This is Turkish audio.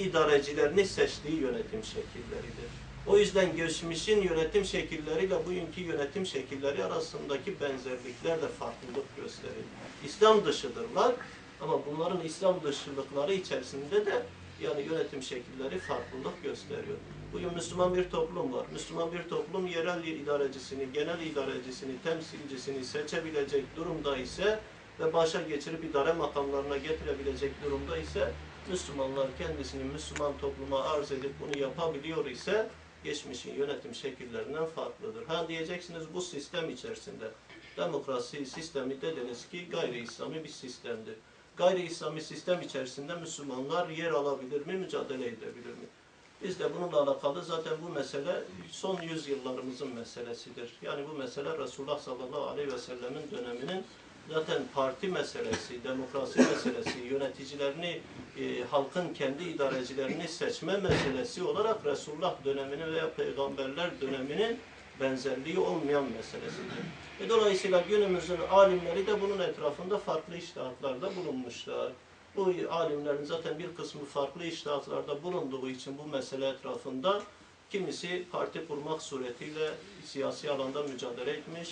idarecilerini seçtiği yönetim şekilleridir. O yüzden geçmişin yönetim şekilleriyle bugünkü yönetim şekilleri arasındaki benzerlikler de farklılık gösterir. İslam dışıdırlar ama bunların İslam dışılıkları içerisinde de yani yönetim şekilleri farklılık gösteriyor. Bugün Müslüman bir toplum var. Müslüman bir toplum yerel idarecisini, genel idarecisini, temsilcisini seçebilecek durumda ise ve başa geçirip idare makamlarına getirebilecek durumda ise Müslümanlar kendisini Müslüman topluma arz edip bunu yapabiliyor ise geçmişin yönetim şekillerinden farklıdır. Ha diyeceksiniz bu sistem içerisinde demokrasi sistemi dediniz ki gayri İslami bir sistemdir. Gayri İslami sistem içerisinde Müslümanlar yer alabilir mi, mücadele edebilir mi? Biz de bununla alakalı zaten bu mesele son yüzyıllarımızın meselesidir. Yani bu mesele Resulullah sallallahu aleyhi ve sellemin döneminin zaten parti meselesi, demokrasi meselesi, yöneticilerini, halkın kendi idarecilerini seçme meselesi olarak Resulullah döneminin veya peygamberler döneminin benzerliği olmayan meselesidir. Dolayısıyla günümüzün alimleri de bunun etrafında farklı içtihatlarda bulunmuşlar. Bu alimlerin zaten bir kısmı farklı içtihatlarda bulunduğu için bu mesele etrafında kimisi parti kurmak suretiyle siyasi alanda mücadele etmiş,